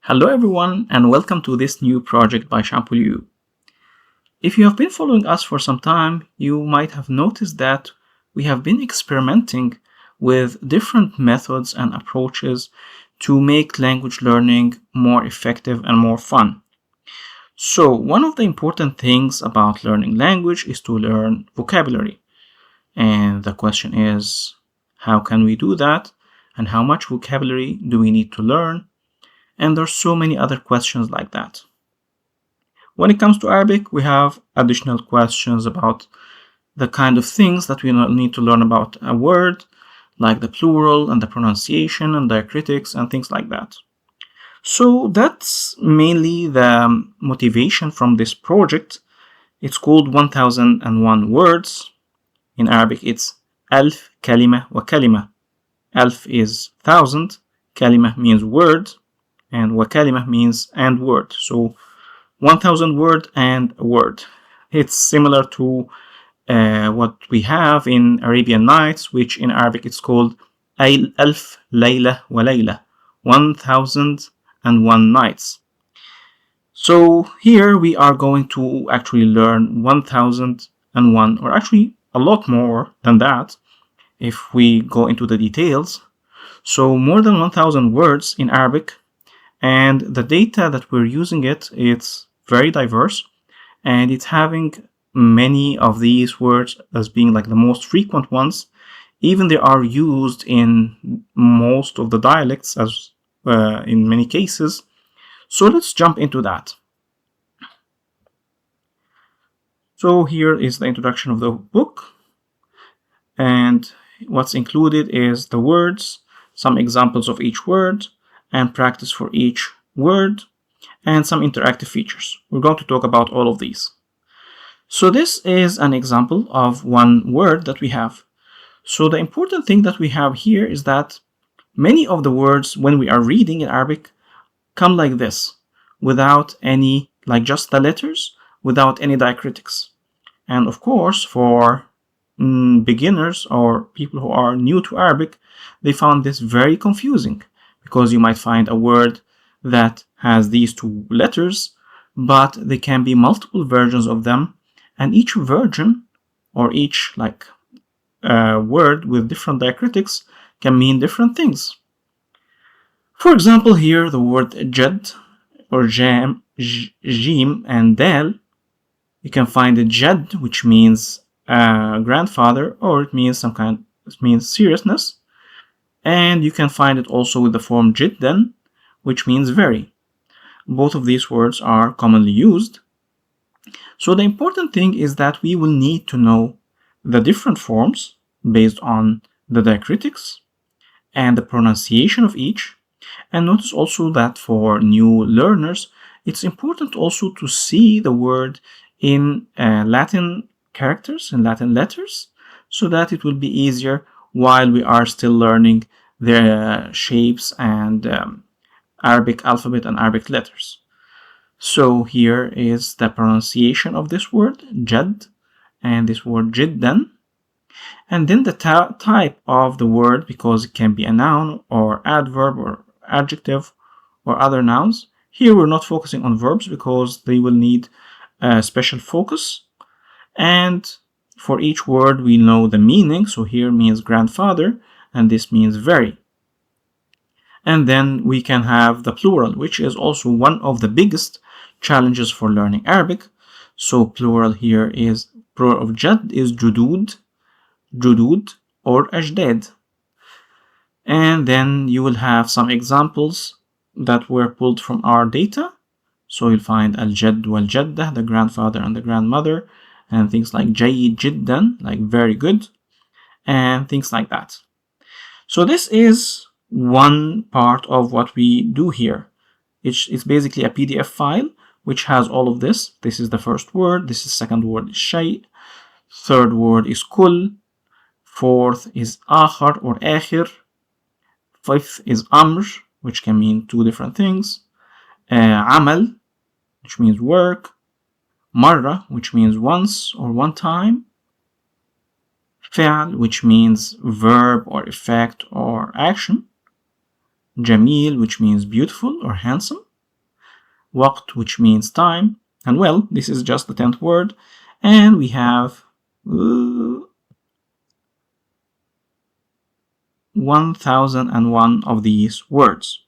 Hello everyone and welcome to this new project by Shampoo. If you have been following us for some time, you might have noticed that we have been experimenting with different methods and approaches to make language learning more effective and more fun. So, one of the important things about learning language is to learn vocabulary. And the question is, how can we do that? And how much vocabulary do we need to learn? And there's so many other questions like that. When it comes to Arabic, we have additional questions about the kind of things that we need to learn about a word, like the plural and the pronunciation and diacritics and things like that. So that's mainly the motivation from this project. It's called 1001 words. In Arabic, it's ألف كلمة وكلمة. ألف is 1,000, كلمة means word, and وكلمة means and word. So 1,000 word and a word. It's similar to what we have in Arabian Nights, which in Arabic it's called ألف ليلة وليلة, 1,001 nights. So here we are going to actually learn 1,001, or actually a lot more than that if we go into the details. So more than 1,000 words in Arabic, and the data that we're using it's very diverse, and it's having many of these words as being like the most frequent ones. Even they are used in most of the dialects as in many cases. So let's jump into that. So here is the introduction of the book, and what's included is the words, some examples of each word, and practice for each word, and some interactive features. We're going to talk about all of these. So this is an example of one word that we have. So the important thing that we have here is that many of the words when we are reading in Arabic come like this, without any, like just the letters, without any diacritics. And of course, for beginners or people who are new to Arabic, they found this very confusing, because you might find a word that has these two letters, but there can be multiple versions of them, and each version or each word with different diacritics can mean different things. For example, here the word jad or jam, jim, and dal, you can find a jad, which means grandfather, or it means seriousness. And you can find it also with the form jiddan, which means very. Both of these words are commonly used. So the important thing is that we will need to know the different forms based on the diacritics and the pronunciation of each. And notice also that for new learners, it's important also to see the word in Latin characters and Latin letters, so that it will be easier while we are still learning the shapes and Arabic alphabet and Arabic letters. So here is the pronunciation of this word, jad, and this word jiddan. And then the type of the word, because it can be a noun or adverb or adjective or other nouns. Here we're not focusing on verbs because they will need a special focus. And for each word we know the meaning. So here means grandfather, and this means very. And then we can have the plural, which is also one of the biggest challenges for learning Arabic. So plural here is, plural of jad is judud, or ajdad. And then you will have some examples that were pulled from our data. So you'll find al-jadd wal-jaddah, the grandfather and the grandmother, and things like jayyid jiddan, like very good, and things like that. So this is one part of what we do here. It's basically a PDF file which has all of this. This is the first word. This is second word is shay. Third word is kul. Fourth is akhar or akhir. Fifth is amr, which can mean two different things. Amal, which means work. Marra, which means once or one time. Fi'al, which means verb or effect or action. Jamil, which means beautiful or handsome. وقت, which means time. And well, this is just the 10th word. And we have 1001 of these words.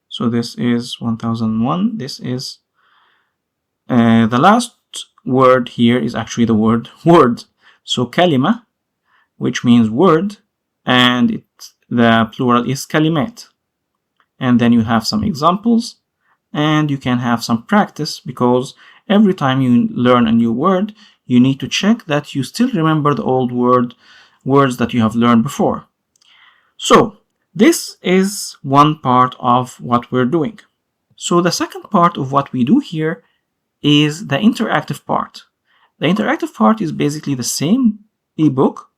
So this is 1001. This is the last word here is actually the word word. So كلمة, which means word, and the plural is كلمات. And then you have some examples, and you can have some practice, because every time you learn a new word, you need to check that you still remember the old words that you have learned before. So this is one part of what we're doing. So the second part of what we do here is the interactive part. The interactive part is basically the same ebook,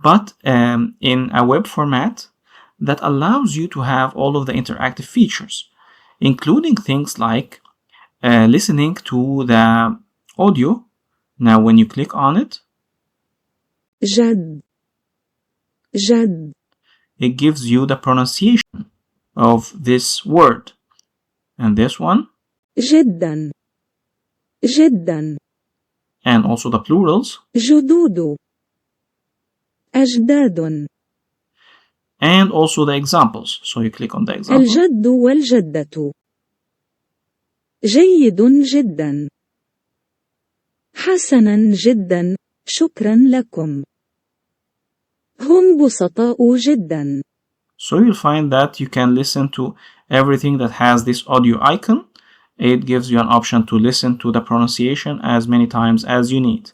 but in a web format that allows you to have all of the interactive features, including things like listening to the audio. Now when you click on it, جد جد it gives you the pronunciation of this word. And this one, جدا جدا and also the plurals, جدود أجداد and also the examples. So you click on the example. الجد والجدة جيد جدا حسنا جدا شكرا لكم هم بسطاء جدا. So you'll find that you can listen to everything that has this audio icon. It gives you an option to listen to the pronunciation as many times as you need.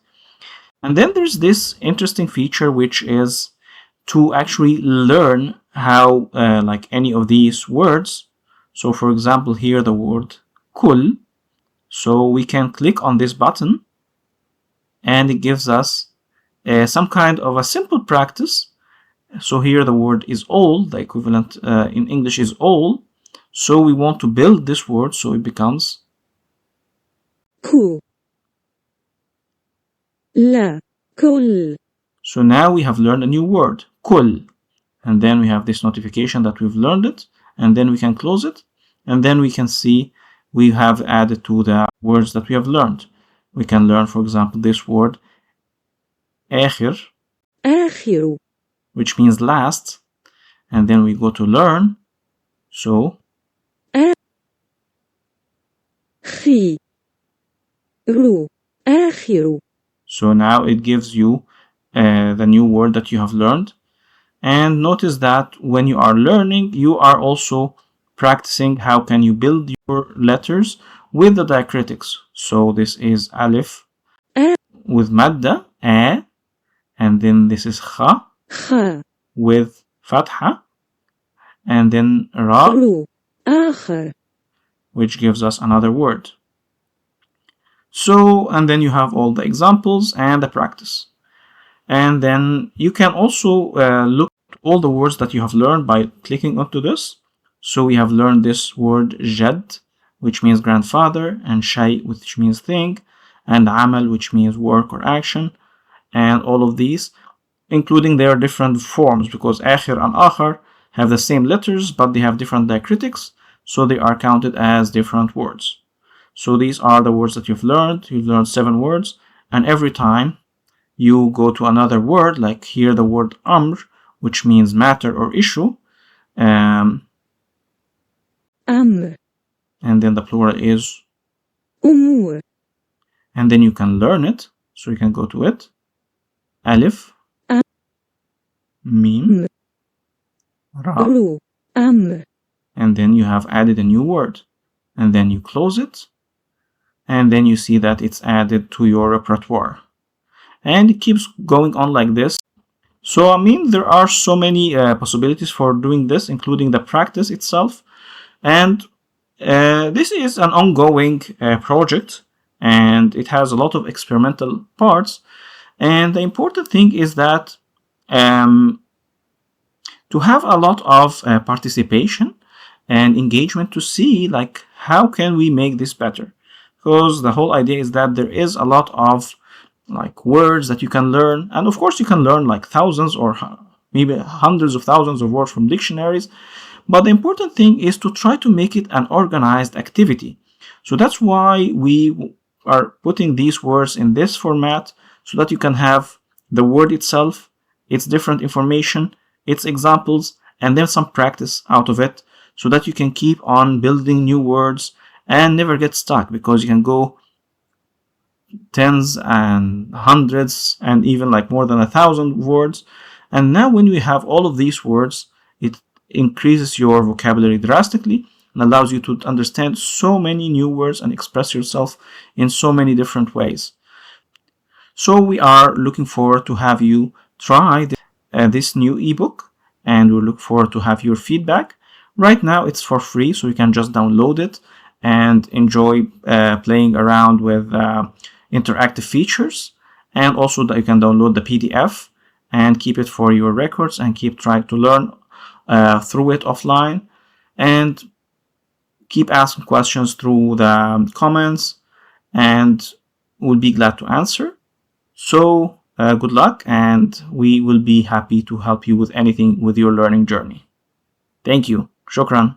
And then there's this interesting feature, which is to actually learn how like any of these words. So for example, here the word kul. So we can click on this button, and it gives us some kind of a simple practice. So here the word is all, the equivalent in English is all. So we want to build this word, so it becomes كو لا كل. So now we have learned a new word, kul. And then we have this notification that we've learned it, and then we can close it, and then we can see we have added to the words that we have learned. We can learn, for example, this word آخر, آخر which means last, and then we go to learn. So خي رو آخر. So now it gives you the new word that you have learned. And notice that when you are learning, you are also practicing how can you build your letters with the diacritics. So this is alif with madda, a, and then this is kha خا with fatha, and then ra, رو آخر. which gives us another word. So, and then you have all the examples and the practice. And then you can also look at all the words that you have learned by clicking onto this. So we have learned this word jad, which means grandfather, and shay, which means thing, and amal, which means work or action, and all of these, including their different forms, because akhir and akhar have the same letters, but they have different diacritics, so they are counted as different words. So these are the words that you've learned. You've learned 7 words, and every time you go to another word, like here the word amr, which means matter or issue, أمر. and then the plural is أمور. and then you can learn it. So you can go to it, alif, mim, ra, رو أمر. and then you have added a new word, and then you close it, and then you see that it's added to your repertoire, and it keeps going on like this. So I mean, there are so many possibilities for doing this, including the practice itself. And this is an ongoing project, and it has a lot of experimental parts. And the important thing is that to have a lot of participation and engagement to see like how can we make this better, because the whole idea is that there is a lot of like words that you can learn, and of course you can learn like thousands or maybe hundreds of thousands of words from dictionaries, But the important thing is to try to make it an organized activity. So that's why we are putting these words in this format, so that you can have the word itself, its different information, its examples, and then some practice out of it, so that you can keep on building new words and never get stuck, because you can go tens and hundreds and even like more than 1,000 words. And now when we have all of these words, it increases your vocabulary drastically and allows you to understand so many new words and express yourself in so many different ways. So we are looking forward to have you try this new ebook, and we look forward to have your feedback. Right now it's for free, so you can just download it and enjoy playing around with interactive features, and also that you can download the PDF and keep it for your records and keep trying to learn through it offline, and keep asking questions through the comments, and we'll be glad to answer. So good luck, and we will be happy to help you with anything with your learning journey. Thank you. Shukran.